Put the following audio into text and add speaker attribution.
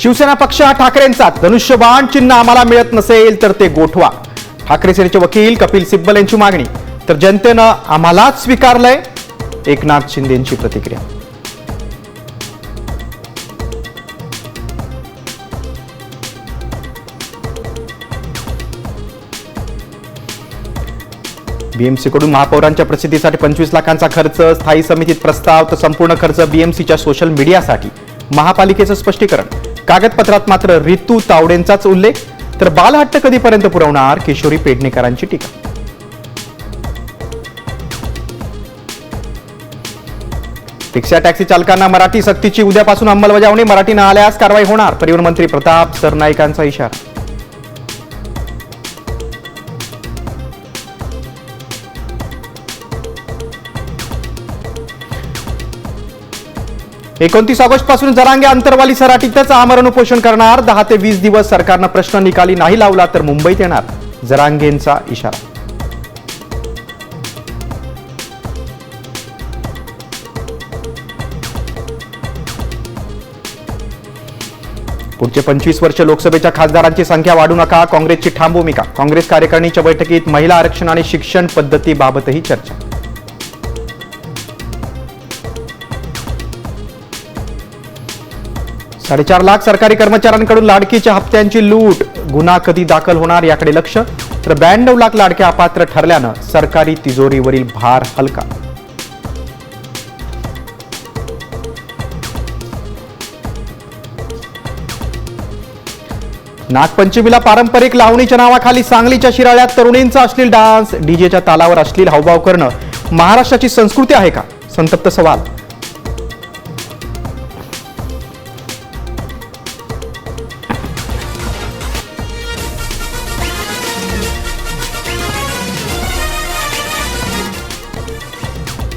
Speaker 1: शिवसेना पक्ष हा ठाकरेंचा, धनुष्यबाण चिन्ह आम्हाला मिळत नसेल तर ते गोठवा. ठाकरे सेनेचे वकील कपिल सिब्बल यांची मागणी. तर जनतेनं आम्हालाच स्वीकारलंय, एकनाथ शिंदेंची प्रतिक्रिया. बीएमसी कडून महापौरांच्या प्रसिद्धीसाठी 25 लाखांचा खर्च, स्थायी समितीत प्रस्ताव, तर संपूर्ण खर्च बीएमसीच्या सोशल मीडियासाठी. महापालिकेचं स्पष्टीकरण. कागदपत्रात मात्र रितू तावडेंचाच उल्लेख. तर बालहट्ट कधीपर्यंत पुरवणार, किशोरी पेडणेकरांची टीका. रिक्षा टॅक्सी चालकांना मराठी सक्तीची उद्यापासून अंमलबजावणी. मराठी न आल्यास कारवाई होणार. परिवहन मंत्री प्रताप सरनाईकांचा इशारा. 29 ऑगस्ट पासून जरांगे अंतरवाली सराटीतच आमरण उपोषण करणार. 10 ते 20 दिवस सरकारनं प्रश्न निकाली नाही लावला तर मुंबईत येणार, जरांगेंचा इशारा. पुढचे 25 वर्ष लोकसभेच्या खासदारांची संख्या वाढू नका, काँग्रेसची ठाम भूमिका. काँग्रेस कार्यकारिणीच्या बैठकीत महिला आरक्षण आणि शिक्षण पद्धतीबाबतही चर्चा. ₹4.5 लाख सरकारी कर्मचाऱ्यांकडून लाडकीच्या हप्त्यांची लूट. गुन्हा कधी दाखल होणार याकडे लक्ष. तर 92 लाख लाडक्या अपात्र ठरल्यानं सरकारी तिजोरीवरील भार हलका. नागपंचमीला पारंपरिक लावणीच्या नावाखाली सांगलीच्या शिराळ्यात तरुणींचा अश्लील डान्स. डीजेच्या तालावर अश्लील हावभाव करणं महाराष्ट्राची संस्कृती आहे का? संतप्त सवाल.